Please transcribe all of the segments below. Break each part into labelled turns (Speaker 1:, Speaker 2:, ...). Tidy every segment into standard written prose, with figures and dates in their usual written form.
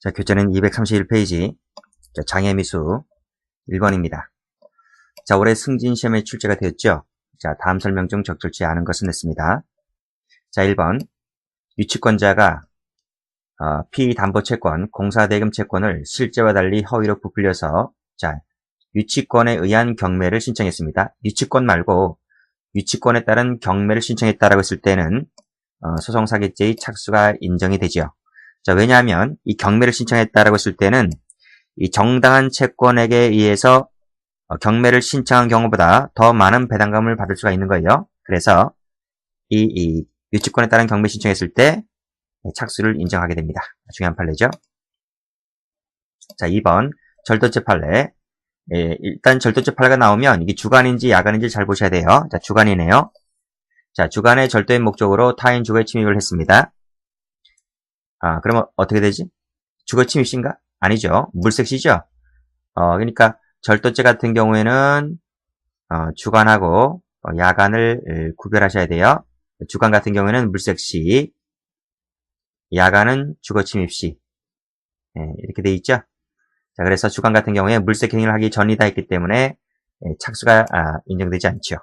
Speaker 1: 자, 교재는 231페이지. 자, 장애미수 1번입니다. 자, 올해 승진시험에 출제가 되었죠. 자, 다음 설명 중 적절치 않은 것은 냈습니다. 자, 1번. 유치권자가 피담보채권, 공사대금 채권을 실제와 달리 허위로 부풀려서 유치권에 의한 경매를 신청했습니다. 유치권 말고 유치권에 따른 경매를 신청했다라고 했을 때는 소송사기죄의 착수가 인정이 되죠. 자, 왜냐하면 이 경매를 신청했다라고 했을 때는 이 정당한 채권에게 의해서 경매를 신청한 경우보다 더 많은 배당금을 받을 수가 있는 거예요. 그래서 이 유치권에 따른 경매 신청했을 때 착수를 인정하게 됩니다. 중요한 판례죠. 자, 2번 절도죄 판례. 일단 절도죄 판례가 나오면 이게 주관인지 야관인지 잘 보셔야 돼요. 자, 주관이네요. 자, 주관의 절도의 목적으로 타인 주거에 침입을 했습니다. 그러면 어떻게 되지? 주거 침입인가? 아니죠. 물색시죠. 그러니까 절도죄 같은 경우에는 주관하고 야간을 구별하셔야 돼요. 주관 같은 경우에는 물색시, 야간은 주거 침입시. 이렇게 돼 있죠. 자, 그래서 주관 같은 경우에 물색 행위를 하기 전이다 했기 때문에 착수가 인정되지 않죠.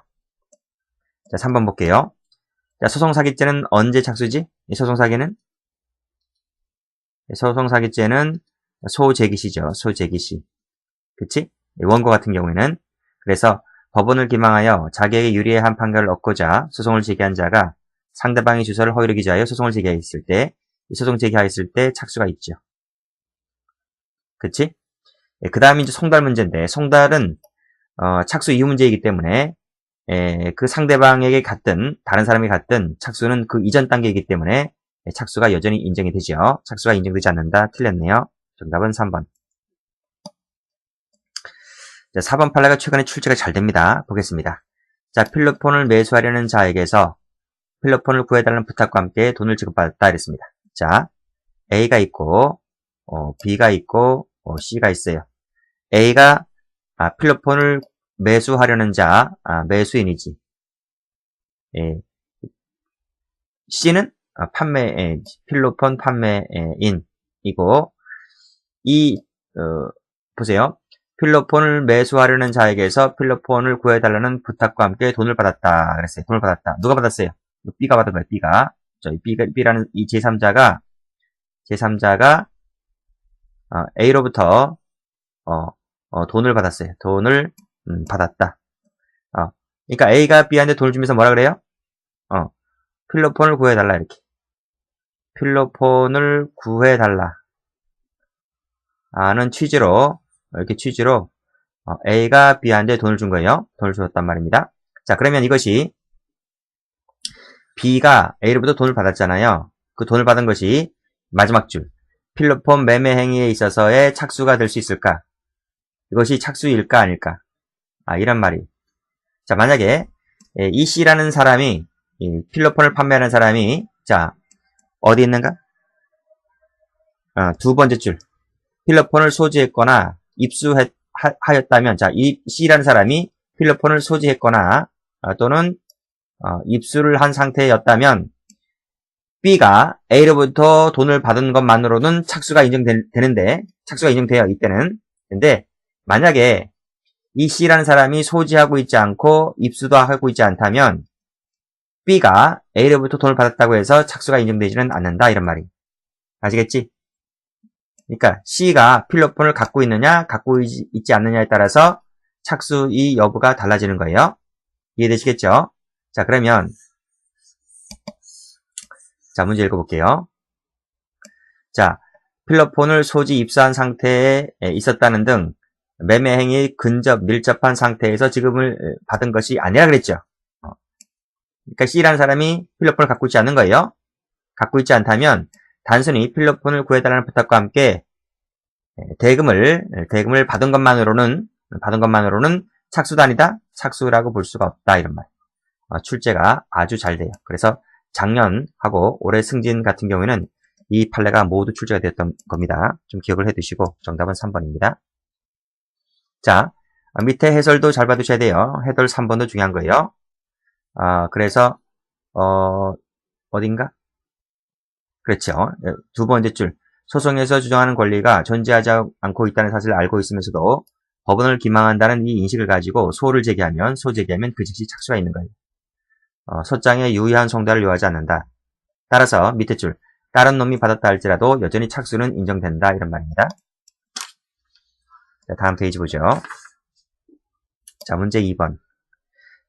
Speaker 1: 자, 3번 볼게요. 자, 소송사기죄는 언제 착수지? 이 소송사기는? 소송사기죄는 소재기시죠. 소재기시. 그치? 원고 같은 경우에는. 그래서 법원을 기망하여 자기에게 유리한 판결을 얻고자 소송을 제기한 자가 상대방의 주소를 허위로 기재하여 소송을 제기했을 때, 이 소송 제기했을 때 착수가 있죠. 그치? 그 다음이 이제 송달 문제인데, 송달은 착수 이후 문제이기 때문에 그 상대방에게 갔든 다른 사람이 갔든 착수는 그 이전 단계이기 때문에 착수가 여전히 인정이 되죠. 착수가 인정되지 않는다. 틀렸네요. 정답은 3번. 자, 4번 판례가 최근에 출제가 잘 됩니다. 보겠습니다. 자, 필로폰을 매수하려는 자에게서 필로폰을 구해달라는 부탁과 함께 돈을 지급받았다 이랬습니다. 자, A가 있고 B가 있고 C가 있어요. A가 필로폰을 매수하려는 자, 매수인이지. C는 필로폰 판매인이고, 보세요. 필로폰을 매수하려는 자에게서 필로폰을 구해달라는 부탁과 함께 돈을 받았다. 그랬어요. 돈을 받았다. 누가 받았어요? B가 받은 거예요. B가. B라는 이 제3자가 A로부터 돈을 받았어요. 돈을 받았다. 그러니까 A가 B한테 돈을 주면서 뭐라 그래요? 필로폰을 구해달라 이렇게. 필로폰을 구해달라. 는 취지로 이렇게 취지로 A가 B한테 돈을 준 거예요. 돈을 줬단 말입니다. 자, 그러면 이것이 B가 A로부터 돈을 받았잖아요. 그 돈을 받은 것이 마지막 줄 필로폰 매매 행위에 있어서의 착수가 될 수 있을까? 이것이 착수일까 아닐까? 이런 말이. 자, 만약에 이 C라는 사람이 이 필로폰을 판매하는 사람이 자, 어디 있는가? 두 번째 줄. 필로폰을 소지했거나 입수하였다면, 자, 이 C라는 사람이 필로폰을 소지했거나 또는 입수를 한 상태였다면 B가 A로부터 돈을 받은 것만으로는 착수가 인정되는데, 착수가 인정돼요, 이때는. 근데 만약에 이 C라는 사람이 소지하고 있지 않고 입수도 하고 있지 않다면 B가 A로부터 돈을 받았다고 해서 착수가 인정되지는 않는다, 이런 말이. 아시겠지? 그러니까 C가 필로폰을 갖고 있느냐 갖고 있지 않느냐에 따라서 착수의 여부가 달라지는 거예요. 이해되시겠죠? 자, 그러면 자, 문제 읽어볼게요. 자, 필로폰을 소지 입수한 상태에 있었다는 등 매매 행위 밀접한 상태에서 지급을 받은 것이 아니라 그랬죠. 그러니까 C라는 사람이 필로폰을 갖고 있지 않는 거예요. 갖고 있지 않다면 단순히 필로폰을 구해달라는 부탁과 함께 대금을 받은 것만으로는 착수도 아니다? 착수라고 볼 수가 없다, 이런 말. 출제가 아주 잘 돼요. 그래서 작년하고 올해 승진 같은 경우에는 이 판례가 모두 출제가 되었던 겁니다. 좀 기억을 해두시고 정답은 3번입니다. 자, 밑에 해설도 잘 봐두셔야 돼요. 해설 3번도 중요한 거예요. 그래서 어딘가? 그렇죠. 두 번째 줄. 소송에서 주장하는 권리가 존재하지 않고 있다는 사실을 알고 있으면서도 법원을 기망한다는 이 인식을 가지고 소를 제기하면 그 즉시 착수가 있는 거예요. 소장에 유의한 송달을 요하지 않는다. 따라서 밑에 줄 다른 놈이 받았다 할지라도 여전히 착수는 인정된다 이런 말입니다. 자, 다음 페이지 보죠. 자, 문제 2번.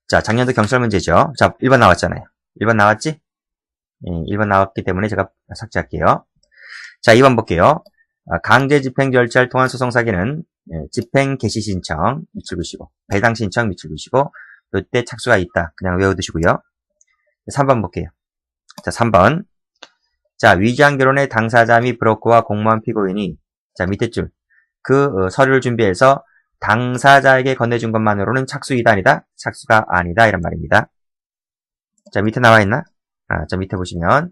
Speaker 1: 자, 작년도 경찰 문제죠. 자, 1번 나왔잖아요. 1번 나왔지? 1번 나왔기 때문에 제가 삭제할게요. 자, 2번 볼게요. 강제 집행 절차를 통한 소송 사기는 집행 개시 신청 밑줄 그시고 배당 신청 밑줄 그시고 이때 착수가 있다. 그냥 외워두시고요. 3번 볼게요. 자, 3번. 자, 위장 결혼의 당사자 및 브로커와 공무원 피고인이 자, 밑에 줄 서류를 준비해서 당사자에게 건네준 것만으로는 착수이다 아니다? 착수가 아니다 이런 말입니다. 자, 밑에 나와 있나? 자, 밑에 보시면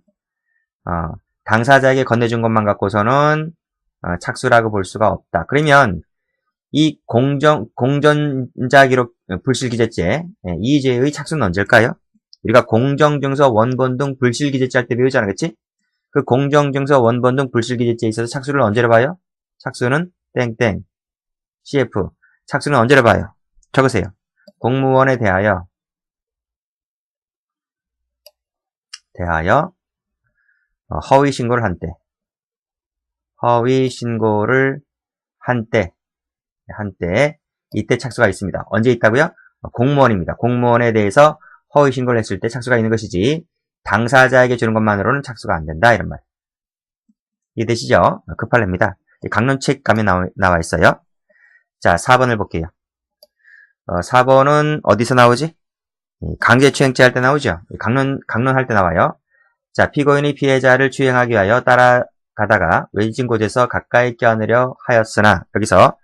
Speaker 1: 당사자에게 건네준 것만 갖고서는 착수라고 볼 수가 없다. 그러면 이 공전자 기록 불실기재죄 이 죄의 착수는 언제일까요? 우리가 공정증서 원본 등 불실기재죄 할 때 배우지 않았겠지? 그 공정증서 원본 등 불실기재죄에 있어서 착수를 언제로 봐요? 착수는 땡땡 CF 착수는 언제로 봐요? 적으세요. 공무원에 대하여 허위 신고를 한 때 이때 착수가 있습니다. 언제 있다고요? 공무원입니다. 공무원에 대해서 허위 신고를 했을 때 착수가 있는 것이지 당사자에게 주는 것만으로는 착수가 안 된다 이런 말. 이해되시죠? 급할래입니다. 강론책 가면 나와 있어요. 자, 4번을 볼게요. 4번은 어디서 나오지? 강제추행죄 할 때 나오죠. 강론할 때 나와요. 자, 피고인이 피해자를 추행하기 위하여 따라가다가 외진 곳에서 가까이 껴안으려 하였으나 여기서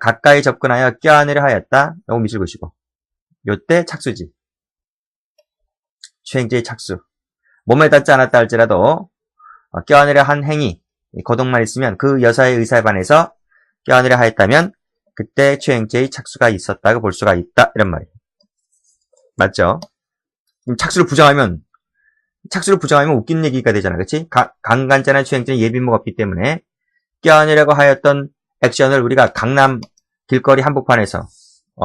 Speaker 1: 가까이 접근하여 껴안으려 하였다. 요거 밑줄 그시고 요때 착수지. 추행죄의 착수. 몸에 닿지 않았다 할지라도 껴안으려 한 행위 고동만 있으면 그 여자의 의사에 반해서 껴안으려 하였다면 그때 추행죄의 착수가 있었다고 볼 수가 있다 이런 말이에요. 맞죠? 착수를 부정하면 웃기는 얘기가 되잖아. 그치? 강간죄나 추행죄는 예비무가 없기 때문에 껴안으려고 하였던 액션을 우리가 강남 길거리 한복판에서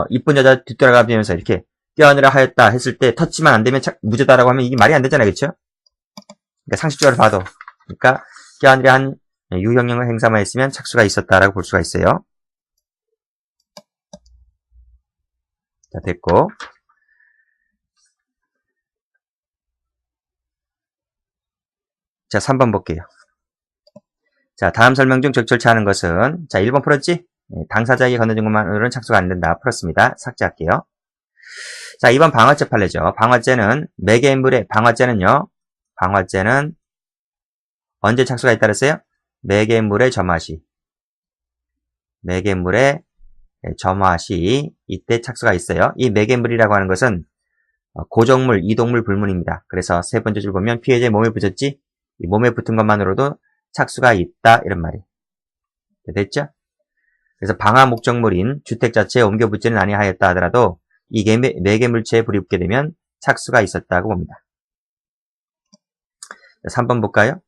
Speaker 1: 이쁜 여자 뒤돌아가면서 이렇게 껴안으려 하였다 했을 때 터치만 안 되면 무죄다라고 하면 이게 말이 안 되잖아요. 그쵸? 그러니까 상식적으로 봐도 그러니까 껴안으려 한 유형령을 행사만 했으면 착수가 있었다라고 볼 수가 있어요. 자, 됐고. 자, 3번 볼게요. 자, 다음 설명 중 적절치 않은 것은 자, 1번 풀었지? 당사자에게 건네준 것만으로는 착수가 안 된다. 풀었습니다. 삭제할게요. 자, 2번 방화죄 판례죠. 방화죄는 매개물의 방화죄는 언제 착수가 있다 그랬어요? 매개물의 점화시 이때 착수가 있어요. 이 매개물이라고 하는 것은 고정물, 이동물, 불문입니다. 그래서 세 번째 줄 보면 피해자의 몸에 붙었지? 이 몸에 붙은 것만으로도 착수가 있다 이런 말이에요. 됐죠? 그래서 방화 목적물인 주택 자체에 옮겨 붙지는 아니하였다 하더라도 이게 매개물체에 불이 붙게 되면 착수가 있었다고 봅니다. 자, 3번 볼까요?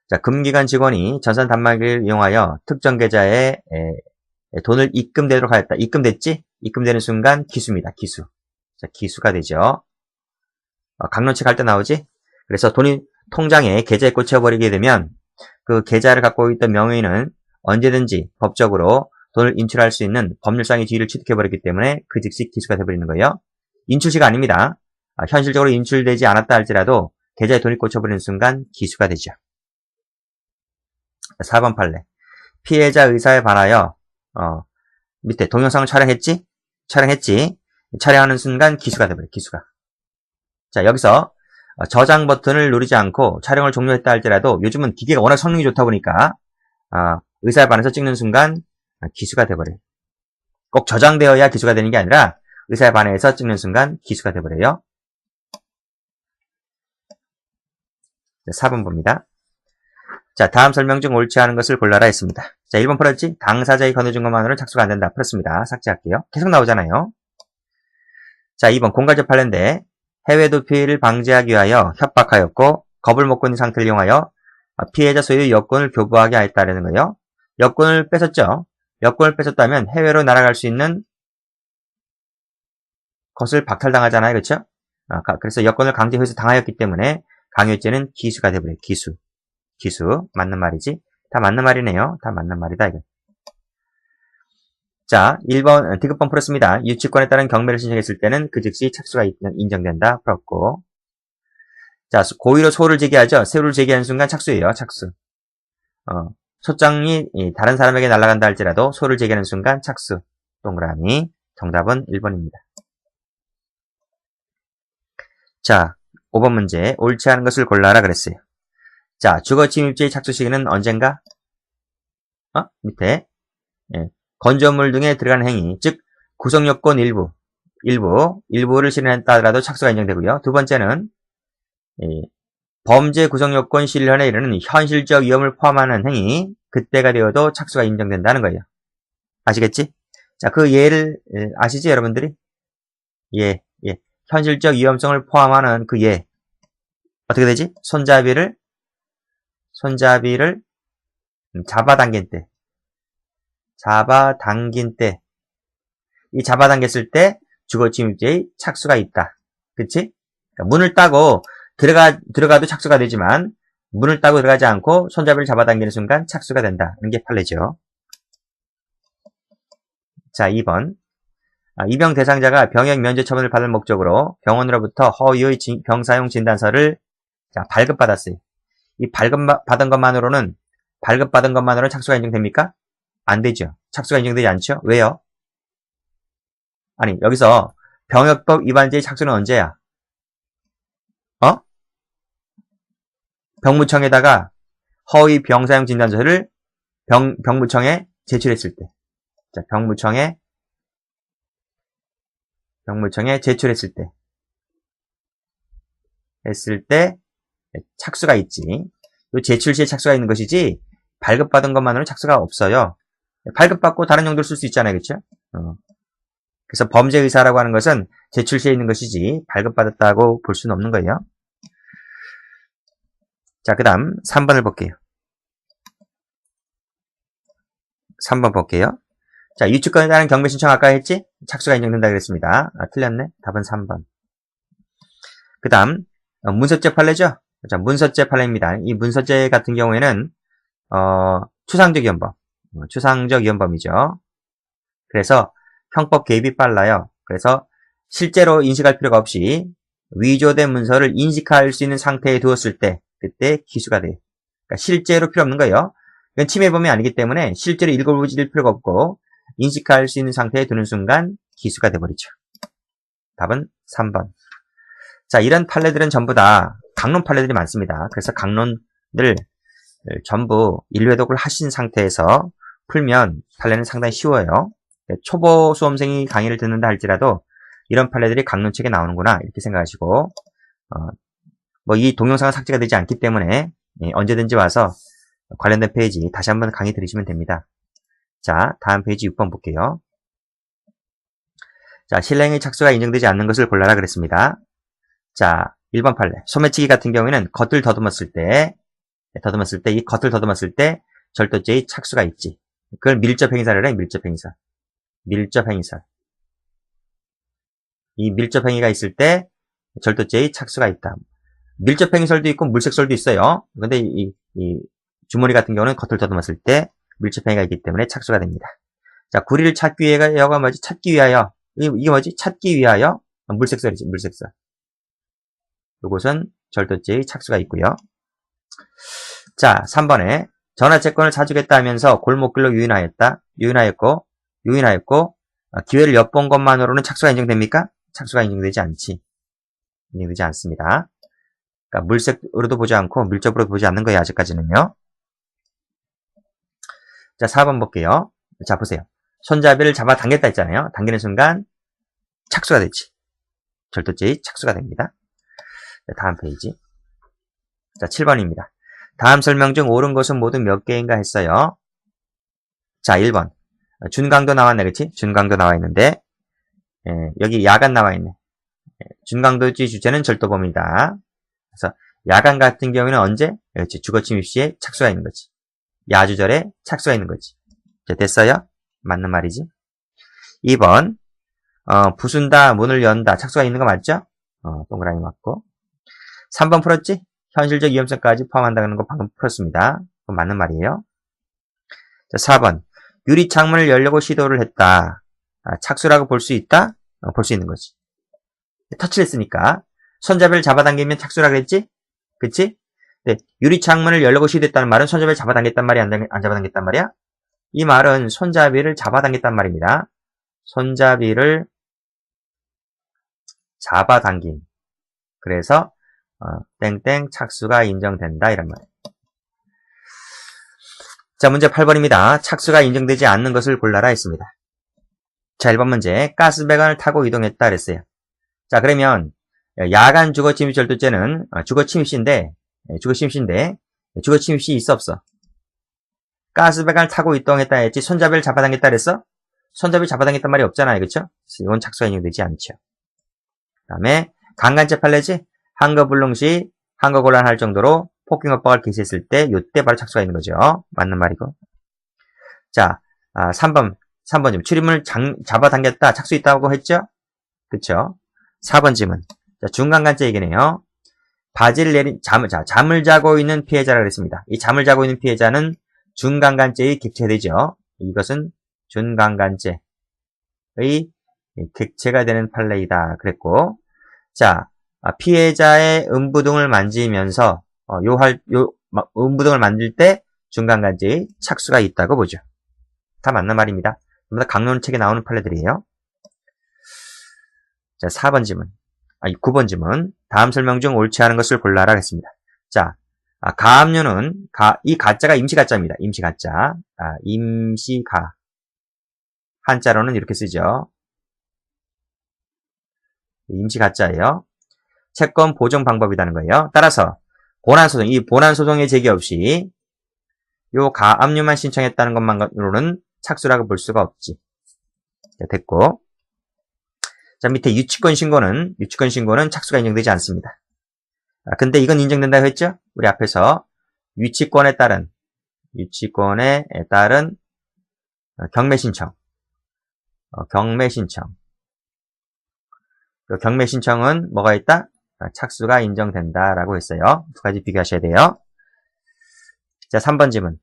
Speaker 1: 자, 금기관 직원이 전산 단말기를 이용하여 특정 계좌에 돈을 입금되도록 하였다. 입금됐지? 입금되는 순간 기수입니다. 기수. 자, 기수가 되죠. 강론책 할 때 나오지? 그래서 돈이 통장에 계좌에 꽂혀버리게 되면 그 계좌를 갖고 있던 명의는 언제든지 법적으로 돈을 인출할 수 있는 법률상의 지위를 취득해버렸기 때문에 그 즉시 기수가 되어버리는 거예요. 인출시가 아닙니다. 현실적으로 인출되지 않았다 할지라도 계좌에 돈이 꽂혀버리는 순간 기수가 되죠. 4번 판례. 피해자 의사에 반하여 밑에 동영상을 촬영했지? 촬영하는 순간 기수가 되어버려요. 기수가. 자, 여기서 저장 버튼을 누르지 않고 촬영을 종료했다 할지라도 요즘은 기계가 워낙 성능이 좋다 보니까 의사에 반해서 찍는 순간 기수가 돼버려요. 꼭 저장되어야 기수가 되는 게 아니라 의사에 반해서 찍는 순간 기수가 돼버려요. 4번 봅니다. 자, 다음 설명 중 옳지 않은 것을 골라라 했습니다. 자, 1번 풀었지? 당사자의 건네준 것만으로는 착수가 안 된다. 풀었습니다. 삭제할게요. 계속 나오잖아요. 자, 2번 공갈죄 판례인데 해외 도피를 방지하기 위하여 협박하였고 겁을 먹고 있는 상태를 이용하여 피해자 소유 여권을 교부하게 하였다는 거예요. 여권을 뺏었죠. 여권을 뺏었다면 해외로 날아갈 수 있는 것을 박탈당하잖아요. 그렇죠? 그래서 여권을 강제 회수 당하였기 때문에 강요죄는 기수가 되버려요. 기수. 맞는 말이지. 다 맞는 말이네요. 다 맞는 말이다. 이거. 자, 1번 디귿번 풀었습니다. 유치권에 따른 경매를 신청했을 때는 그 즉시 착수가 인정된다. 풀었고. 자, 고의로 소를 제기하죠. 소를 제기하는 순간 착수예요. 착수. 소장이 다른 사람에게 날아간다 할지라도 소를 제기하는 순간 착수. 동그라미. 정답은 1번입니다. 자, 5번 문제. 옳지 않은 것을 골라라 그랬어요. 자, 주거침입죄의 착수 시기는 언젠가? 밑에. 예. 건조물 등에 들어가는 행위, 즉 구성요건 일부를 실현했다 하더라도 착수가 인정되고요. 두 번째는 범죄 구성요건 실현에 이르는 현실적 위험을 포함하는 행위, 그때가 되어도 착수가 인정된다는 거예요. 아시겠지? 자, 그 예를 아시죠, 여러분들이? 예. 현실적 위험성을 포함하는 그 예. 어떻게 되지? 손잡이를 잡아당긴 때. 이 잡아당겼을 때 주거침입죄의 착수가 있다. 그치? 그러니까 문을 따고 들어가도 착수가 되지만 문을 따고 들어가지 않고 손잡이를 잡아당기는 순간 착수가 된다. 이런 게 판례죠. 자, 2번. 입영 대상자가 병역 면제 처분을 받을 목적으로 병원으로부터 허위의 병사용 진단서를 발급받았어요. 이 발급받은 것만으로는 착수가 인정됩니까? 안 되죠. 착수가 인정되지 않죠? 왜요? 아니, 여기서 병역법 위반죄의 착수는 언제야? 병무청에다가 허위 병사용 진단서를 병무청에 제출했을 때. 자, 병무청에 제출했을 때. 착수가 있지. 이 제출 시에 착수가 있는 것이지, 발급받은 것만으로는 착수가 없어요. 발급받고 다른 용도로 쓸 수 있잖아요. 그렇죠? 그래서 범죄 의사라고 하는 것은 제출 시에 있는 것이지 발급받았다고 볼 수는 없는 거예요. 자, 그 다음 3번을 볼게요. 3번 볼게요. 자, 유치권에 따른 경매 신청 아까 했지? 착수가 인정된다 그랬습니다. 틀렸네. 답은 3번. 그 다음 문서죄 판례죠? 자, 문서죄 판례입니다. 이 문서죄 같은 경우에는 추상적 위헌범이죠. 그래서 형법 개입이 빨라요. 그래서 실제로 인식할 필요가 없이 위조된 문서를 인식할 수 있는 상태에 두었을 때 그때 기수가 돼요. 그러니까 실제로 필요 없는 거예요. 이건 침해범이 아니기 때문에 실제로 읽어보실 필요가 없고 인식할 수 있는 상태에 두는 순간 기수가 돼버리죠. 답은 3번. 자, 이런 판례들은 전부 다 강론 판례들이 많습니다. 그래서 강론을 전부 인류해독을 하신 상태에서 풀면 판례는 상당히 쉬워요. 초보 수험생이 강의를 듣는다 할지라도 이런 판례들이 강론책에 나오는구나 이렇게 생각하시고 이 동영상은 삭제가 되지 않기 때문에 언제든지 와서 관련된 페이지 다시 한번 강의 들으시면 됩니다. 자, 다음 페이지 6번 볼게요. 자, 실행의 착수가 인정되지 않는 것을 골라라 그랬습니다. 자, 1번 판례. 소매치기 같은 경우에는 겉을 더듬었을 때 이 겉을 더듬었을 때 절도죄의 착수가 있지. 그걸 밀접행위사를 해, 밀접행위사. 이 밀접행위가 있을 때 절도죄의 착수가 있다. 밀접행위설도 있고 물색설도 있어요. 근데 이 주머니 같은 경우는 겉을 더듬었을 때 밀접행위가 있기 때문에 착수가 됩니다. 자, 구리를 찾기 위하여가 뭐지? 찾기 위하여. 이게 뭐지? 찾기 위하여. 물색설이지, 물색설. 이것은 절도죄의 착수가 있고요. 자, 3번에 전화채권을 사주겠다 하면서 골목길로 유인하였고 기회를 엿본 것만으로는 착수가 인정됩니까? 착수가 인정되지 않습니다. 그러니까 물색으로도 보지 않고 밀접으로도 보지 않는 거예요. 아직까지는요. 자, 4번 볼게요. 자, 보세요. 손잡이를 잡아당겼다 했잖아요. 당기는 순간 착수가 되지. 절도죄의 착수가 됩니다. 자, 다음 페이지. 자, 7번입니다. 다음 설명 중 옳은 것은 모두 몇 개인가 했어요. 자, 1번. 준강도 나왔네, 그치? 준강도 나와 있는데, 여기 야간 나와 있네. 준강도죄 주체는 절도범이다. 그래서 야간 같은 경우에는 언제? 그렇지. 주거침입 시에 착수가 있는 거지. 야주절에 착수가 있는 거지. 자, 됐어요? 맞는 말이지. 2번. 부순다, 문을 연다, 착수가 있는 거 맞죠? 동그라미 맞고. 3번 풀었지? 현실적 위험성까지 포함한다는 거 방금 풀었습니다. 그건 맞는 말이에요. 자, 4번. 유리 창문을 열려고 시도를 했다. 착수라고 볼 수 있다? 볼 수 있는 거지. 터치를 했으니까. 손잡이를 잡아당기면 착수라 그랬지? 그치? 네, 유리 창문을 열려고 시도했다는 말은 손잡이를 잡아당겼단 말이야? 안 잡아당겼단 말이야? 이 말은 손잡이를 잡아당겼단 말입니다. 손잡이를 잡아당김. 그래서 땡땡 착수가 인정된다 이런 말이에요. 자, 문제 8번입니다. 착수가 인정되지 않는 것을 골라라 했습니다. 자, 1번 문제. 가스배관을 타고 이동했다 그랬어요. 자, 그러면 야간 주거침입 절도죄는 주거침입시인데 주거침입시 있어 없어? 가스배관을 타고 이동했다 했지 손잡이를 잡아당겼다 그랬어? 손잡이 잡아당겼단 말이 없잖아요. 그쵸? 이건 착수가 인정되지 않죠. 그 다음에 강간죄 판례지? 항거불능시 항거곤란할 정도로 폭행협박을 개시했을 때 요때 바로 착수가 있는 거죠. 맞는 말이고. 자, 3번 지문. 출입문을 잡아당겼다. 착수 있다고 했죠? 그쵸? 4번 지문. 자, 중간간죄 얘기네요. 바지를 내린, 잠을 자고 있는 피해자라 그랬습니다. 이 잠을 자고 있는 피해자는 중간간죄의 객체되죠. 이것은 중간간죄의 객체가 되는 판례이다. 그랬고. 자, 피해자의 음부등을 만지면서, 음부등을 만질 때 중간간죄의 착수가 있다고 보죠. 다 맞는 말입니다. 전부 다 강론책에 나오는 판례들이에요. 자, 4번 지문. 9번 지문. 다음 설명 중 옳지 않은 것을 골라라 했습니다. 자, 가압류는, 이 가짜가 임시가짜입니다. 임시가짜. 임시가. 한자로는 이렇게 쓰죠. 임시가짜예요. 채권 보정 방법이라는 거예요. 따라서, 본안소송, 이 본안소송의 제기 없이, 요 가압류만 신청했다는 것만으로는 착수라고 볼 수가 없지. 자, 됐고. 자, 밑에 유치권 신고는 착수가 인정되지 않습니다. 근데 이건 인정된다고 했죠? 우리 앞에서 유치권에 따른 경매 신청. 경매 신청은 뭐가 있다? 착수가 인정된다라고 했어요. 두 가지 비교하셔야 돼요. 자, 3번 지문.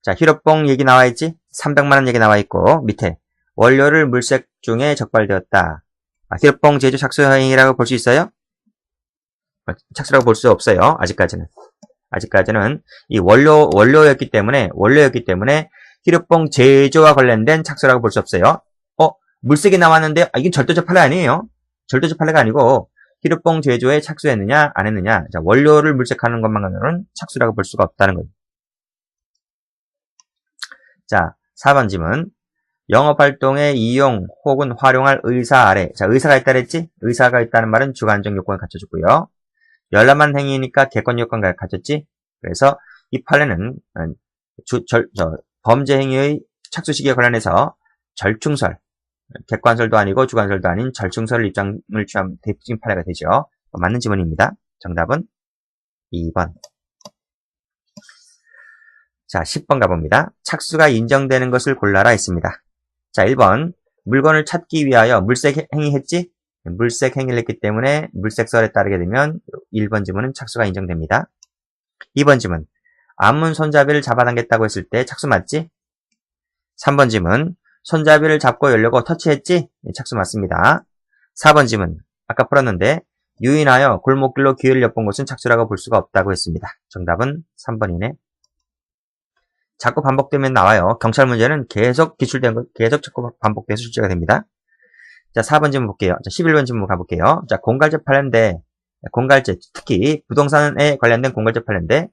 Speaker 1: 자, 히로뽕 얘기 나와 있지? 300만원 얘기 나와 있고, 밑에 원료를 물색 중에 적발되었다. 히로뽕 제조 착수 행위라고 볼 수 있어요? 착수라고 볼 수 없어요. 아직까지는 이 원료였기 때문에 히로뽕 제조와 관련된 착수라고 볼 수 없어요. 물색이 나왔는데 이게 절도적 판례 아니에요. 절도적 판례가 아니고 히로뽕 제조에 착수했느냐 안 했느냐. 자, 원료를 물색하는 것만으로는 착수라고 볼 수가 없다는 거예요. 자, 4번 지문. 영업활동에 이용 혹은 활용할 의사 아래. 자, 의사가 있다 그랬지? 의사가 있다는 말은 주관적 요건을 갖춰줬고요. 열람한 행위니까 객관 요건을 갖췄지? 그래서 이 판례는 범죄 행위의 착수 시기에 관련해서 절충설, 객관설도 아니고 주관설도 아닌 절충설 입장을 취한 대표적인 판례가 되죠. 맞는 지문입니다. 정답은 2번. 자, 10번 가봅니다. 착수가 인정되는 것을 골라라 했습니다. 자, 1번. 물건을 찾기 위하여 물색 행위 했지? 물색 행위를 했기 때문에 물색설에 따르게 되면 1번 지문은 착수가 인정됩니다. 2번 지문. 앞문 손잡이를 잡아당겼다고 했을 때 착수 맞지? 3번 지문. 손잡이를 잡고 열려고 터치했지? 착수 맞습니다. 4번 지문. 아까 풀었는데 유인하여 골목길로 기회를 엿본 것은 착수라고 볼 수가 없다고 했습니다. 정답은 3번이네. 자꾸 반복되면 나와요. 경찰 문제는 계속 자꾸 반복돼서 출제가 됩니다. 자, 4번 질문 볼게요. 자, 11번 질문 가볼게요. 자, 공갈제 판례인데, 특히 부동산에 관련된 공갈제 판례인데,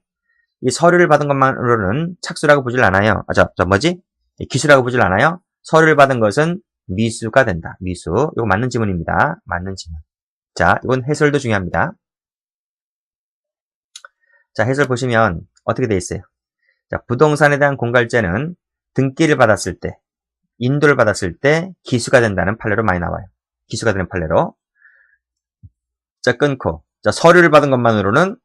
Speaker 1: 이 서류를 받은 것만으로는 착수라고 보질 않아요. 기수라고 보질 않아요. 서류를 받은 것은 미수가 된다. 미수. 이거 맞는 지문입니다. 맞는 지문. 자, 이건 해설도 중요합니다. 자, 해설 보시면 어떻게 돼 있어요? 자, 부동산에 대한 공갈제는 등기를 받았을 때, 인도를 받았을 때 기수가 된다는 판례로 많이 나와요. 기수가 되는 판례로. 자, 끊고. 자, 서류를 받은 것만으로는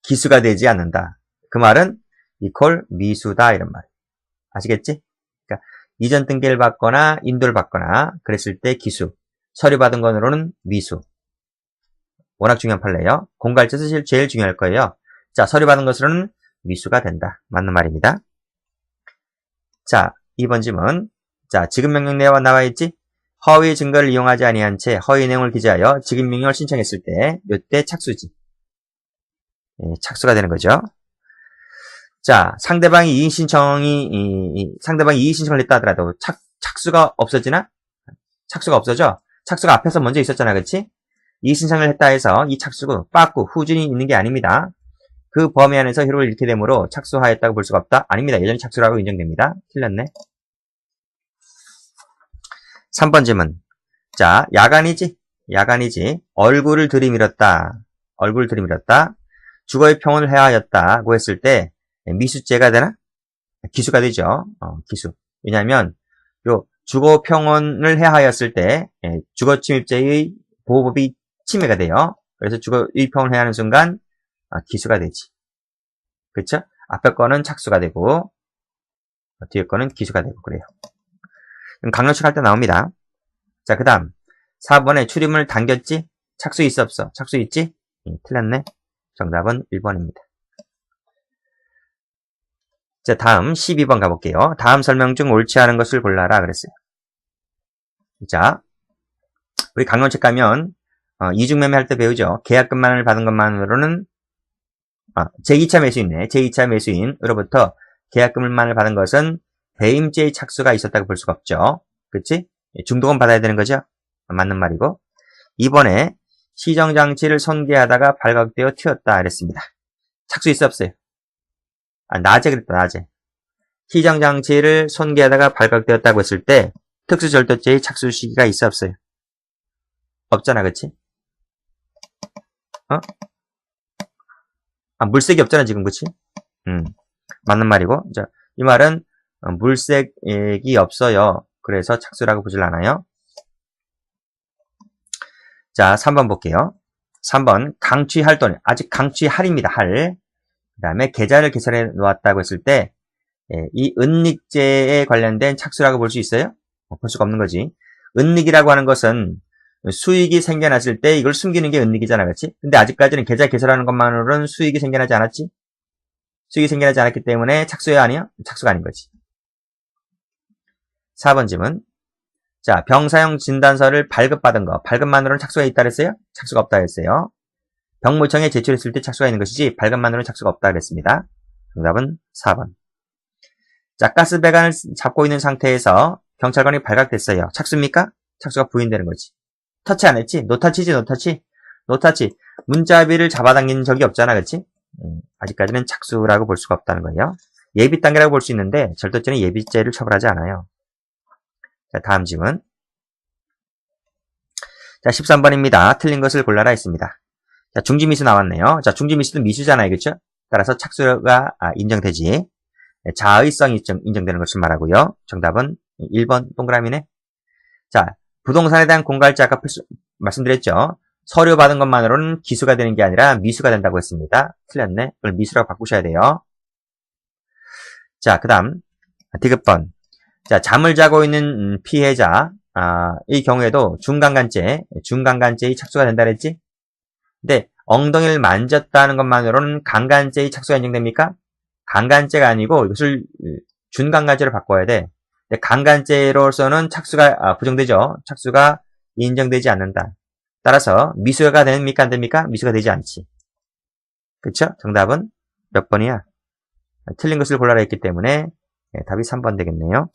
Speaker 1: 기수가 되지 않는다. 그 말은 이퀄 미수다 이런 말. 아시겠지? 그러니까 이전 등기를 받거나 인도를 받거나 그랬을 때 기수, 서류 받은 것으로는 미수. 워낙 중요한 판례예요. 공갈자에서 제일 중요할 거예요. 자, 서류 받은 것으로는 미수가 된다. 맞는 말입니다. 자, 2번 질문. 자, 지급 명령 내용이 나와 있지? 허위 증거를 이용하지 아니한 채 허위 내용을 기재하여 지급 명령을 신청했을 때 이때 착수지. 예, 착수가 되는 거죠. 자, 상대방이 이의 신청을 했다 하더라도 착수가 없어지나? 착수가 없어져. 착수가 앞에서 먼저 있었잖아, 그렇지? 이의 신청을 했다 해서 이 착수가 빠꾸 후준이 있는 게 아닙니다. 그 범위 안에서 효력을 잃게 되므로 착수하였다고 볼 수가 없다. 아닙니다. 여전히 착수라고 인정됩니다. 틀렸네. 3번 질문. 자, 야간이지? 얼굴을 들이밀었다. 주거의 평온을 해하였다고 했을 때 미수죄가 되나? 기수가 되죠. 기수. 왜냐하면 요 주거 평온을 해하였을 때 주거 침입죄의 보호법이 침해가 돼요. 그래서 주거의 평온을 해하는 순간 기수가 되지. 그쵸? 앞에 거는 착수가 되고 뒤에 거는 기수가 되고 그래요. 강력식 할 때 나옵니다. 자, 그 다음 4번에 출입문을 당겼지? 착수 있어 없어? 착수 있지? 틀렸네. 정답은 1번입니다. 자, 다음 12번 가볼게요. 다음 설명 중 옳지 않은 것을 골라라 그랬어요. 자, 우리 강론책 가면 이중매매 할 때 배우죠. 계약금만을 받은 것만으로는 제2차 매수인네. 제2차 매수인으로부터 계약금만을 받은 것은 배임죄의 착수가 있었다고 볼 수가 없죠. 그치? 중도금 받아야 되는 거죠? 맞는 말이고. 이번에 시정장치를 손괴하다가 발각되어 튀었다 그랬습니다. 착수 있어 없어요? 낮에 그랬다, 낮에. 시정장치를 손괴하다가 발각되었다고 했을 때 특수절도죄의 착수 시기가 있어 없어요? 없잖아, 그치? 물색이 없잖아, 지금, 그치? 맞는 말이고. 자, 이 말은 물색이 없어요. 그래서 착수라고 보질 않아요. 자, 3번 볼게요. 3번 강취할 돈, 아직 강취할입니다. 할. 그 다음에 계좌를 개설해 놓았다고 했을 때 이 은닉죄에 관련된 착수라고 볼 수 있어요? 볼 수가 없는 거지. 은닉이라고 하는 것은 수익이 생겨났을 때 이걸 숨기는 게 은닉이잖아, 그렇지? 근데 아직까지는 계좌 개설하는 것만으로는 수익이 생겨나지 않았지? 수익이 생겨나지 않았기 때문에 착수야 아니야? 착수가 아닌 거지. 4번 질문. 자, 병사용 진단서를 발급받은 거. 발급만으로는 착수가 있다 그랬어요? 착수가 없다 그랬어요. 병무청에 제출했을 때 착수가 있는 것이지 발급만으로는 착수가 없다 그랬습니다. 정답은 4번. 자, 가스배관을 잡고 있는 상태에서 경찰관이 발각됐어요. 착수입니까? 착수가 부인되는 거지. 터치 안 했지? 노터치지, 노터치. 노터치. 문자비를 잡아당긴 적이 없잖아, 그치? 아직까지는 착수라고 볼 수가 없다는 거예요. 예비 단계라고 볼 수 있는데 절도죄는 예비죄를 처벌하지 않아요. 자, 다음 질문. 자, 13번입니다. 틀린 것을 골라라 했습니다. 자, 중지미수 나왔네요. 자, 중지미수는 미수잖아요, 그쵸? 따라서 착수가 인정되지. 자의성이 인정되는 것을 말하고요. 정답은 1번 동그라미네. 자, 부동산에 대한 공갈자 아까 말씀드렸죠. 서류 받은 것만으로는 기수가 되는 게 아니라 미수가 된다고 했습니다. 틀렸네. 이걸 미수라고 바꾸셔야 돼요. 자, 그 다음 디귿번. 자, 잠을 자고 있는 피해자 이 경우에도 중강간죄의 착수가 된다 그랬지? 근데 엉덩이를 만졌다는 것만으로는 강간죄의 착수가 인정됩니까? 강간죄가 아니고 이것을 준강간죄로 바꿔야 돼. 근데 강간죄로서는 착수가 부정되죠. 착수가 인정되지 않는다. 따라서 미수가 됩니까? 안 됩니까? 미수가 되지 않지. 그쵸? 정답은 몇 번이야? 틀린 것을 골라라 했기 때문에 답이 3번 되겠네요.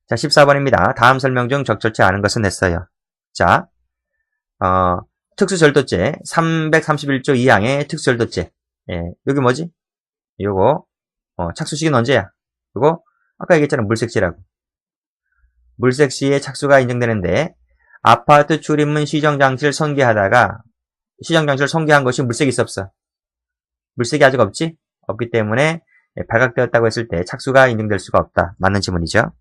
Speaker 1: 자, 14번입니다. 다음 설명 중 적절치 않은 것은 냈어요. 자, 특수절도죄 331조 2항의 특수절도죄. 여기 뭐지? 요거 착수시기는 언제야? 요거 아까 얘기했잖아, 물색시라고. 물색시에 착수가 인정되는데 아파트 출입문 시정장치를 손괴하다가 시정장치를 손괴한 것이 물색이 있어 없어? 물색이 아직 없지? 없기 때문에 발각되었다고 했을 때 착수가 인정될 수가 없다. 맞는 지문이죠.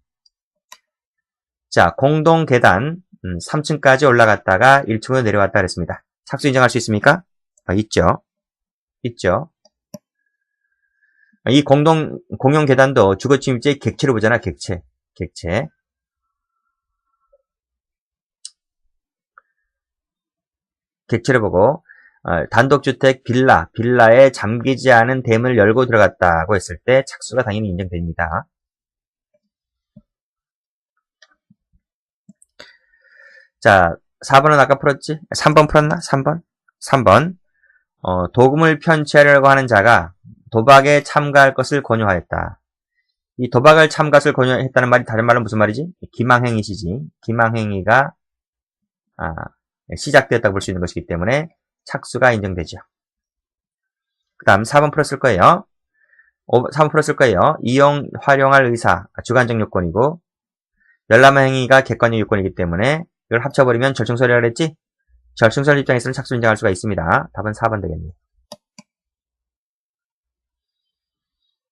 Speaker 1: 자, 공동 계단 3층까지 올라갔다가 1층으로 내려왔다 그랬습니다. 착수 인정할 수 있습니까? 있죠. 있죠. 이 공용 계단도 주거침입지의 객체로 보잖아, 객체. 객체를 보고, 단독주택 빌라에 잠기지 않은 대문을 열고 들어갔다고 했을 때 착수가 당연히 인정됩니다. 자, 4번은 아까 풀었지? 3번 풀었나? 3번. 도금을 편취하려고 하는 자가 도박에 참가할 것을 권유하였다. 이 도박을 참가할 것을 권유했다는 말이 다른 말은 무슨 말이지? 기망행위시지. 기망행위가 시작되었다고 볼 수 있는 것이기 때문에 착수가 인정되죠. 그 다음 4번 풀었을 거예요. 4번 풀었을 거예요. 이용, 활용할 의사, 주관적 요건이고, 열람 행위가 객관적 요건이기 때문에 이걸 합쳐버리면 절충설이라고 그랬지? 절충설 입장에서는 착수 인정할 수가 있습니다. 답은 4번 되겠네요.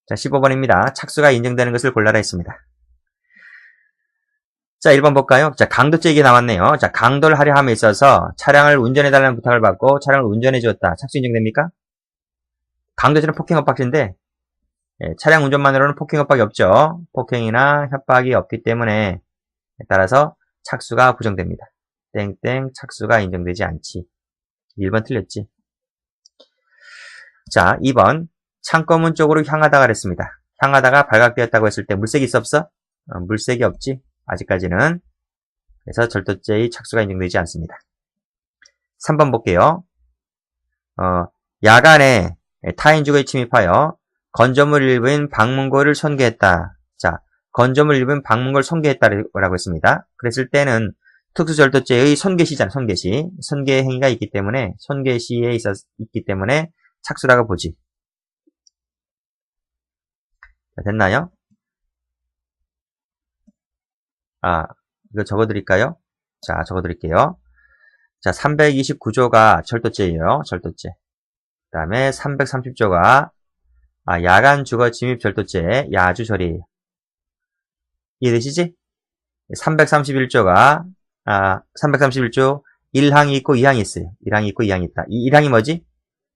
Speaker 1: 자, 15번입니다. 착수가 인정되는 것을 골라라 했습니다. 자, 1번 볼까요? 자, 강도죄 얘기 나왔네요. 자, 강도를 하려 함에 있어서 차량을 운전해달라는 부탁을 받고 차량을 운전해 주었다. 착수 인정됩니까? 강도죄는 폭행 협박죄인데, 차량 운전만으로는 폭행 협박이 없죠. 폭행이나 협박이 없기 때문에 따라서 착수가 부정됩니다. 땡땡 착수가 인정되지 않지. 1번 틀렸지. 자, 2번 창고문 쪽으로 향하다가 그랬습니다. 향하다가 발각되었다고 했을 때 물색이 있어 없어? 물색이 없지. 아직까지는. 그래서 절도죄의 착수가 인정되지 않습니다. 3번 볼게요. 야간에 타인 주거에 침입하여 건조물 일부인 방문고를 손괴했다. 자, 건조물 일부인 방문고를 손괴했다라고 했습니다. 그랬을 때는 특수절도죄의 손괴시잖아, 손괴시. 손괴 행위가 있기 때문에, 손괴시에 있기 때문에 착수라고 보지. 자, 됐나요? 이거 적어드릴까요? 자, 적어드릴게요. 자, 329조가 절도죄예요, 절도죄. 그 다음에 330조가 야간 주거 침입 절도죄, 야주 처리예요. 이해되시지? 331조가 331조 1항이 있고 2항이 있어요. 1항이 있고 2항이 있다. 이 1항이 뭐지?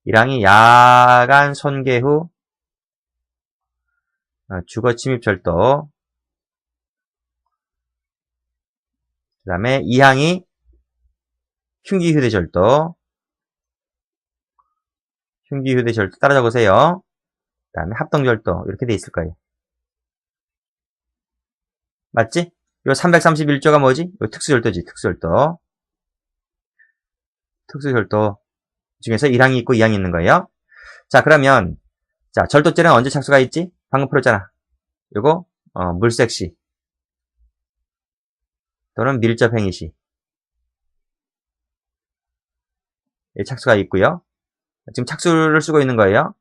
Speaker 1: 1항이 야간 손괴 후 주거 침입 절도. 그 다음에 2항이 흉기 휴대 절도. 흉기 휴대 절도 따라 적으세요. 그 다음에 합동 절도 이렇게 돼 있을 거예요. 맞지? 요 331조가 뭐지? 요 특수절도지, 특수절도. 특수절도 중에서 1항이 있고 2항이 있는 거예요. 자, 그러면, 자, 절도죄는 언제 착수가 있지? 방금 풀었잖아. 요거, 물색시. 또는 밀접행위시. 예, 착수가 있고요. 지금 착수를 쓰고 있는 거예요.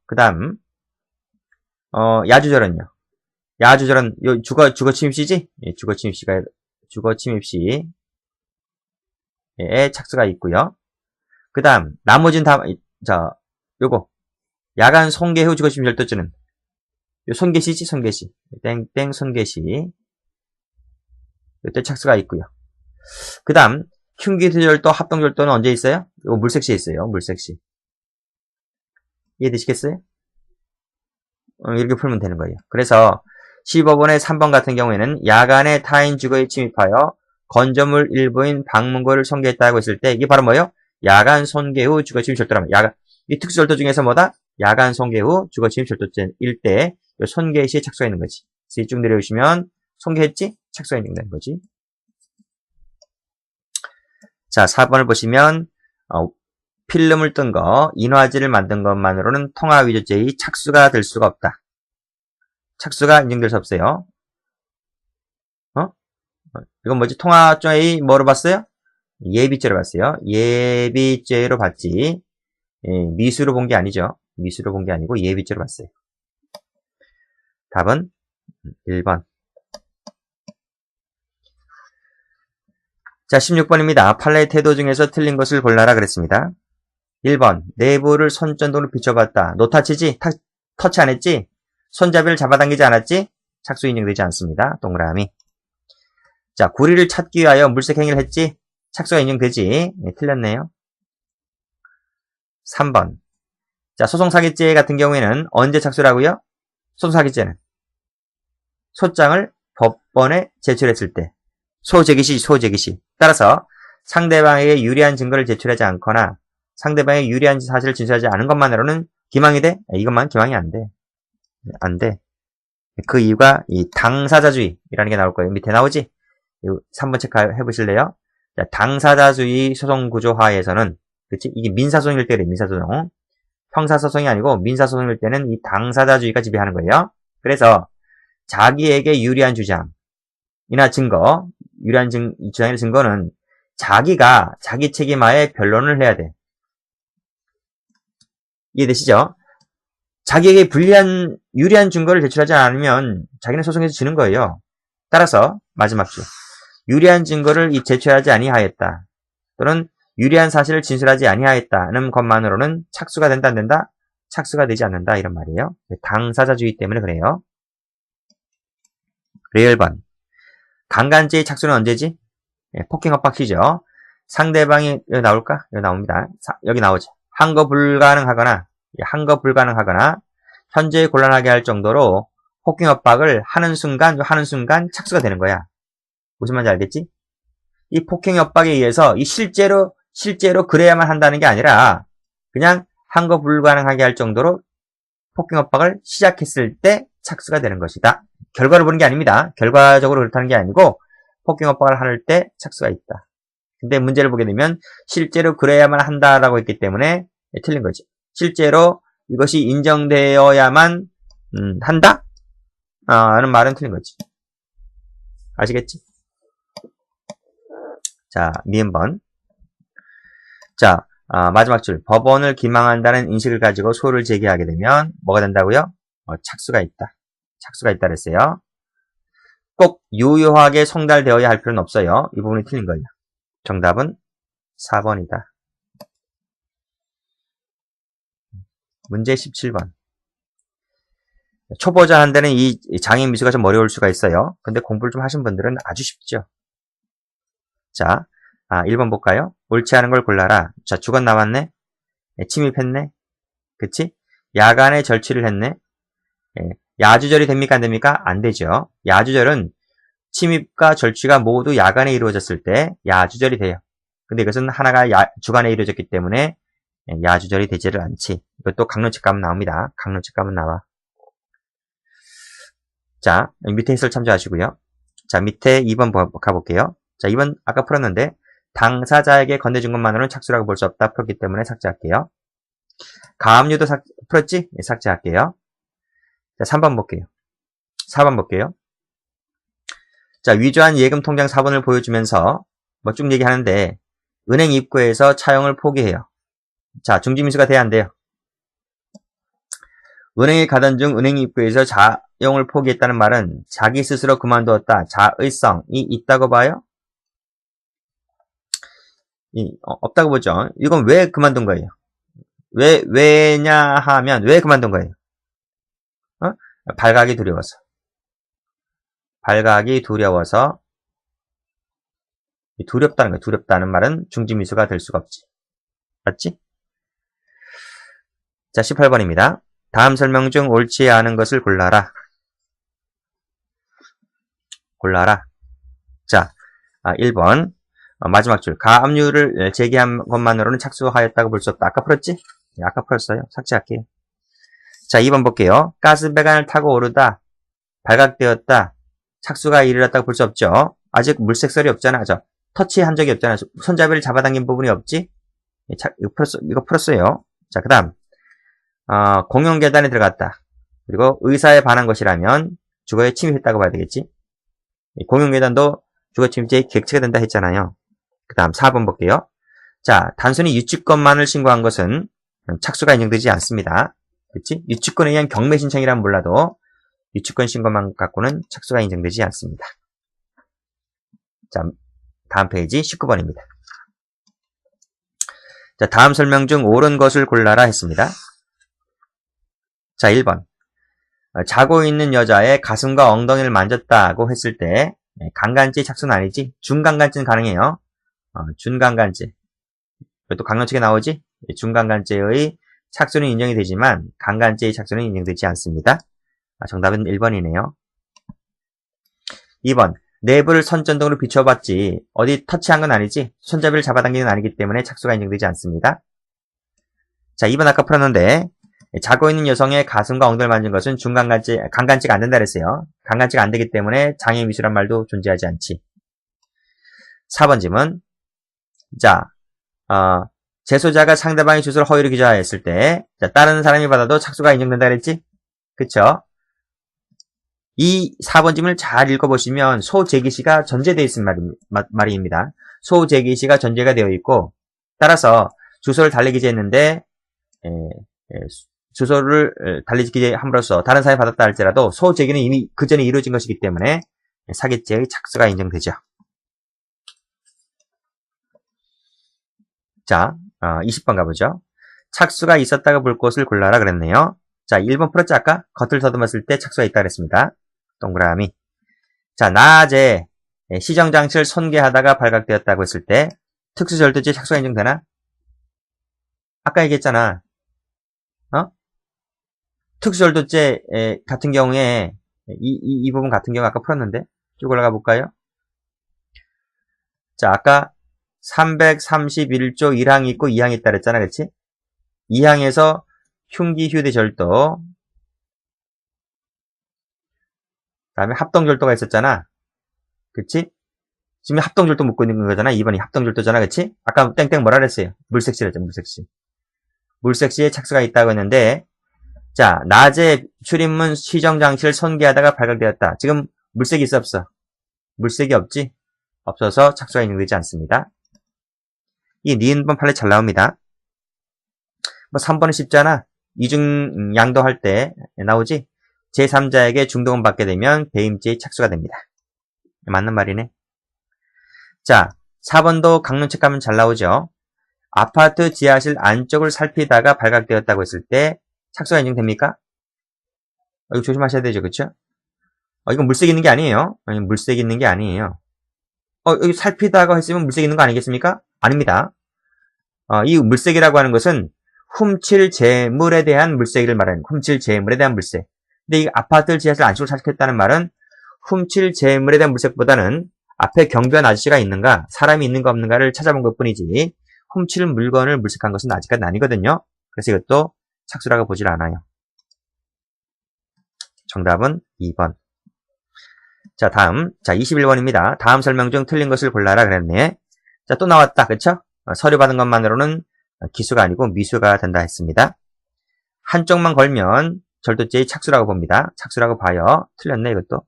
Speaker 1: 그 다음, 야주절은요. 야주절은 요 주거침입시지? 예, 주거침입시에 착수가 있고요. 그 다음 나머지는 다 요거 야간 손괴 후 주거침입 절도죄는 요 손괴시지, 손괴시. 땡땡 손괴시. 이때 착수가 있고요. 그 다음 흉기수절도, 합동절도는 언제 있어요? 요거 물색시에 있어요. 물색시. 이해되시겠어요? 이렇게 풀면 되는 거예요. 그래서 15번의 3번 같은 경우에는 야간에 타인 주거에 침입하여 건조물 일부인 방문고를 손괴했다고 했을 때 이게 바로 뭐예요? 야간 손괴 후 주거침입 절도라면 이 특수절도 중에서 뭐다? 야간 손괴 후 주거침입 절도죄일 때 손괴 시에 착수가 있는 거지. 그래서 쭉 내려오시면 손괴했지? 착수가 있는 거지. 자, 4번을 보시면 필름을 뜬 거, 인화지를 만든 것만으로는 통화위조죄의 착수가 될 수가 없다. 착수가 인정될 수 없어요. 이건 뭐지? 통화죄의 뭐로 봤어요? 예비죄로 봤어요. 예비죄로 봤지. 미수로 본 게 아니죠. 미수로 본 게 아니고 예비죄로 봤어요. 답은 1번. 자, 16번입니다. 판례 태도 중에서 틀린 것을 골라라 그랬습니다. 1번. 내부를 손전등으로 비춰봤다. 노타치지? 터치 안 했지? 손잡이를 잡아당기지 않았지? 착수 인정되지 않습니다. 동그라미. 자, 구리를 찾기 위하여 물색 행위를 했지? 착수가 인정되지? 네, 틀렸네요. 3번. 자, 소송사기죄 같은 경우에는 언제 착수라고요? 소송사기죄는 소장을 법원에 제출했을 때. 소제기시. 따라서 상대방에게 유리한 증거를 제출하지 않거나 상대방에게 유리한 사실을 진술하지 않은 것만으로는 기망이 돼? 이것만 기망이 안 돼. 안 돼. 그 이유가 이 당사자주의라는 게 나올 거예요. 밑에 나오지? 3번 체크해 보실래요? 자, 당사자주의 소송구조화에서는, 그치? 이게 민사소송일 때 그래, 민사소송. 형사소송이 아니고 민사소송일 때는 이 당사자주의가 지배하는 거예요. 그래서 자기에게 유리한 주장이나 증거, 유리한 주장이나 증거는 자기가 자기 책임하에 변론을 해야 돼. 이해되시죠? 자기에게 유리한 증거를 제출하지 않으면 자기는 소송에서 지는 거예요. 따라서 마지막 줄. 유리한 증거를 제출하지 아니하였다. 또는 유리한 사실을 진술하지 아니하였다는 것만으로는 착수가 된다 안 된다? 착수가 되지 않는다 이런 말이에요. 당사자주의 때문에 그래요. 그래 1번. 강간죄의 착수는 언제지? 폭행 협박 퀴즈죠. 상대방이 여기 나올까? 여기 나옵니다. 여기 나오죠. 한거 불가능하거나 현재 곤란하게 할 정도로 폭행 협박을 하는 순간 착수가 되는 거야. 무슨 말인지 알겠지? 이 폭행 협박에 의해서 이 실제로 그래야만 한다는 게 아니라 그냥 한거 불가능하게 할 정도로 폭행 협박을 시작했을 때 착수가 되는 것이다. 결과를 보는 게 아닙니다. 결과적으로 그렇다는 게 아니고 폭행 협박을 할 때 착수가 있다. 근데 문제를 보게 되면 실제로 그래야만 한다라고 했기 때문에 틀린 거지. 실제로 이것이 인정되어야만 한다? 라는 말은 틀린 거지. 아시겠지? 자, 미음번. 자, 마지막 줄. 법원을 기망한다는 인식을 가지고 소를 제기하게 되면 뭐가 된다고요? 착수가 있다. 착수가 있다 그랬어요. 꼭 유효하게 송달되어야 할 필요는 없어요. 이 부분이 틀린 거예요. 정답은 4번이다. 문제 17번. 초보자한테는 이 장애 미수가 좀 어려울 수가 있어요. 근데 공부를 좀 하신 분들은 아주 쉽죠. 자, 1번 볼까요? 옳지 않은 걸 골라라. 자, 주건 나왔네. 침입했네. 그치? 야간에 절취를 했네. 야주절이 됩니까? 안 됩니까? 안 되죠. 야주절은 침입과 절취가 모두 야간에 이루어졌을 때 야주절이 돼요. 근데 이것은 하나가 주간에 이루어졌기 때문에 야주절이 되지를 않지. 이것도 강론책 가면 나옵니다. 강론책 가면 나와. 자, 밑에 해설 참조하시고요. 자, 밑에 2번 가볼게요. 자, 2번 아까 풀었는데 당사자에게 건네준 것만으로는 착수라고 볼 수 없다. 풀었기 때문에 삭제할게요. 가압류도 풀었지? 네, 삭제할게요. 자, 3번 볼게요. 4번 볼게요. 자, 위조한 예금 통장 사본을 보여주면서 뭐 쭉 얘기하는데 은행 입구에서 차용을 포기해요. 자, 중지미수가 돼야 안 돼요. 은행에 가던 중 은행 입구에서 차용을 포기했다는 말은 자기 스스로 그만두었다. 자의성이 있다고 봐요? 없다고 보죠. 이건 왜 그만둔 거예요? 왜냐 하면 왜 그만둔 거예요? 발각이 두려워서. 발각이 두려워서. 두렵다는 거예요. 두렵다는 말은 중지미수가 될 수가 없지. 맞지? 자, 18번입니다. 다음 설명 중 옳지 않은 것을 골라라. 골라라. 자, 1번. 마지막 줄. 가압류를 제기한 것만으로는 착수하였다고 볼 수 없다. 아까 풀었지? 네, 아까 풀었어요. 삭제할게요. 자, 2번 볼게요. 가스배관을 타고 오르다. 발각되었다. 착수가 이르렀다고 볼 수 없죠. 아직 물색설이 없잖아. 터치한 적이 없잖아. 손잡이를 잡아당긴 부분이 없지? 이거 풀었어요. 자, 그 다음. 공용 계단에 들어갔다. 그리고 의사에 반한 것이라면 주거에 침입했다고 봐야 되겠지? 공용 계단도 주거 침입죄의 객체가 된다 했잖아요. 그 다음 4번 볼게요. 자, 단순히 유치권만을 신고한 것은 착수가 인정되지 않습니다. 그치? 유치권에 의한 경매 신청이란 몰라도 유치권 신고만 갖고는 착수가 인정되지 않습니다. 자, 다음 페이지 19번입니다. 자, 다음 설명 중 옳은 것을 골라라 했습니다. 자, 1번. 자고 있는 여자의 가슴과 엉덩이를 만졌다고 했을 때 강간죄 착수는 아니지? 준강간죄는 가능해요. 준강간죄. 또 강론책에 나오지? 중간간죄의 착수는 인정이 되지만 강간죄의 착수는 인정되지 않습니다. 정답은 1번이네요. 2번. 내부를 선전등으로 비춰봤지 어디 터치한 건 아니지 손잡이를 잡아당기는 건 아니기 때문에 착수가 인정되지 않습니다. 자, 2번 아까 풀었는데 자고 있는 여성의 가슴과 엉덩이를 만진 것은 강간죄가 안 된다 그랬어요. 강간죄가 안 되기 때문에 장애 미수란 말도 존재하지 않지. 4번 질문. 자, 재소자가 상대방의 주소를 허위로 기재하였을 때 다른 사람이 받아도 착수가 인정된다 그랬지? 그쵸? 이 4번 질문을 잘 읽어보시면 소재기시가 전제되어 있는 말입니다. 소재기시가 전제가 되어 있고 따라서 주소를 달리 기재했는데 주소를 달리 기재함으로써 다른 사람이 받았다 할지라도 소재기는 이미 그 전에 이루어진 것이기 때문에 사기죄의 착수가 인정되죠. 자, 20번 가보죠. 착수가 있었다가 볼 곳을 골라라 그랬네요. 자, 1번 풀었지 아까? 겉을 더듬었을 때 착수가 있다 그랬습니다. 동그라미. 자, 낮에 시정장치를 손괴하다가 발각되었다고 했을 때 특수절도죄 착수가 인정되나? 아까 얘기했잖아. 특수절도죄 같은 경우에 이 부분 같은 경우 아까 풀었는데 쭉 올라가 볼까요? 자, 아까 331조 1항이 있고 2항이 있다 그랬잖아. 그치? 2항에서 흉기, 휴대, 절도 다음에 합동절도가 있었잖아. 그치? 지금 합동절도 묻고 있는 거잖아. 2번이 합동절도잖아. 그치? 아까 땡땡 뭐라 그랬어요? 물색시랬죠. 물색시. 물색시에 착수가 있다고 했는데 자, 낮에 출입문 시정장치를 손괴하다가 발각되었다. 지금 물색이 있어 없어? 물색이 없지? 없어서 착수가 인정되지 않습니다. 이 니은번 판례 잘 나옵니다. 뭐 3번은 쉽잖아. 이중 양도할 때 나오지? 제3자에게 중도금 받게 되면 배임죄의 착수가 됩니다. 맞는 말이네. 자, 4번도 강론책 가면 잘 나오죠. 아파트 지하실 안쪽을 살피다가 발각되었다고 했을 때 착수가 인정됩니까? 이거 조심하셔야 되죠. 그쵸? 이건 물색 있는 게 아니에요. 물색 있는 게 아니에요. 여기 살피다가 했으면 물색 있는 거 아니겠습니까? 아닙니다. 이 물색이라고 하는 것은 훔칠 재물에 대한 물색을 말하는 훔칠 재물에 대한 물색. 근데 이 아파트 지하실 안쪽을 살폈다는 말은 훔칠 재물에 대한 물색보다는 앞에 경비원 아저씨가 있는가, 사람이 있는가 없는가를 찾아본 것 뿐이지 훔칠 물건을 물색한 것은 아직까지는 아니거든요. 그래서 이것도 착수라고 보질 않아요. 정답은 2번. 자, 다음. 자, 21번입니다. 다음 설명 중 틀린 것을 골라라 그랬네. 자, 또 나왔다. 그쵸? 서류 받은 것만으로는 기수가 아니고 미수가 된다 했습니다. 한쪽만 걸면 절도죄의 착수라고 봅니다. 착수라고 봐요. 틀렸네, 이것도.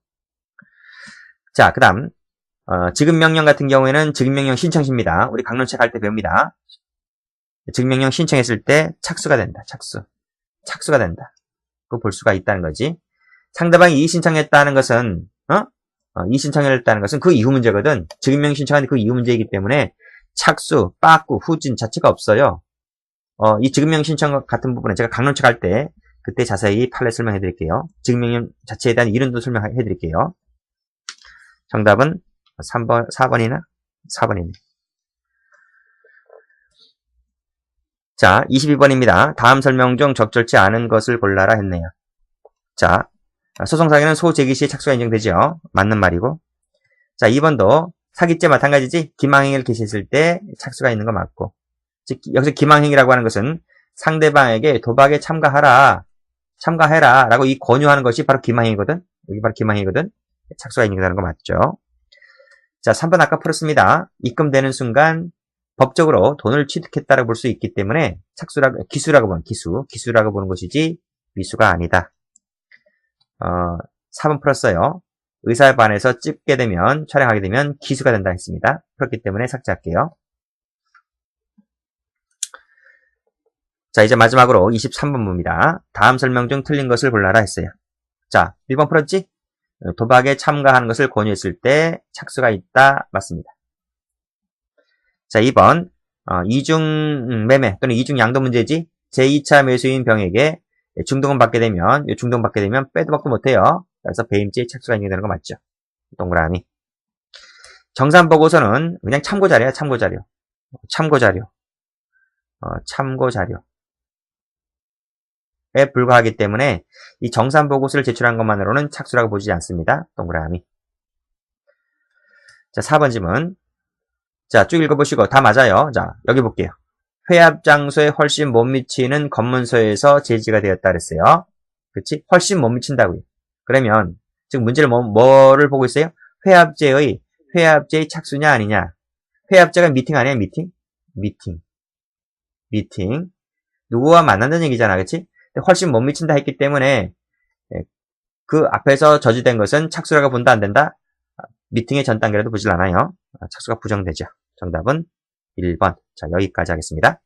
Speaker 1: 자, 그 다음. 지급명령 같은 경우에는 지급명령 신청시입니다. 우리 강론책 할 때 배웁니다. 지급명령 신청했을 때 착수가 된다. 착수가 된다. 그거 볼 수가 있다는 거지. 상대방이 이의신청했다는 것은, 이의신청을 했다는 것은 그 이후 문제거든. 지급명령 신청하는데 그 이후 문제이기 때문에 착수, 빠꾸, 후진 자체가 없어요. 이 지급명령 신청 같은 부분은 제가 강론책 할 때 그때 자세히 판례 설명해 드릴게요. 지급명령 자체에 대한 이론도 설명해 드릴게요. 정답은 3번, 4번이나? 4번이네. 자, 22번입니다. 다음 설명 중 적절치 않은 것을 골라라 했네요. 자, 소송사기는 소재기 시에 착수가 인정되죠. 맞는 말이고. 자, 2번도 사기죄 마찬가지지. 기망행위를 개시했을 때 착수가 있는 거 맞고. 즉, 여기서 기망행위라고 하는 것은 상대방에게 도박에 참가해라 라고 이 권유하는 것이 바로 기망행위거든. 여기 바로 기망행위거든. 착수가 인정되는 거 맞죠. 자, 3번 아까 풀었습니다. 입금되는 순간 법적으로 돈을 취득했다고 볼 수 있기 때문에 기수라고 보는 것이지 미수가 아니다. 4번 풀었어요. 의사에 반해서 찍게 되면, 촬영하게 되면 기수가 된다 했습니다. 그렇기 때문에 삭제할게요. 자, 이제 마지막으로 23번입니다. 다음 설명 중 틀린 것을 골라라 했어요. 자, 1번 풀었지? 도박에 참가하는 것을 권유했을 때 착수가 있다. 맞습니다. 자, 2번 이중 매매 또는 이중 양도 문제지. 제2차 매수인 병에게 중도금 받게 되면 빼도 박도 못해요. 그래서 배임죄의 착수가 인정되는 거 맞죠? 동그라미. 정산보고서는 그냥 참고자료야. 참고자료. 참고 자료에 불과하기 때문에 이 정산 보고서를 제출한 것만으로는 착수라고 보지 않습니다. 동그라미. 자, 4번 질문. 자, 쭉 읽어보시고 다 맞아요. 자, 여기 볼게요. 회합 장소에 훨씬 못 미치는 검문소에서 제지가 되었다 그랬어요. 그치? 훨씬 못 미친다고요. 그러면 지금 문제를 뭐를 보고 있어요? 회합제의 착수냐 아니냐. 회합제가 미팅 아니야? 미팅. 누구와 만난다는 얘기잖아. 그치? 훨씬 못 미친다 했기 때문에 그 앞에서 저지된 것은 착수라고 본다 안 된다? 미팅의 전 단계라도 보질 않아요. 착수가 부정되죠. 정답은 1번. 자, 여기까지 하겠습니다.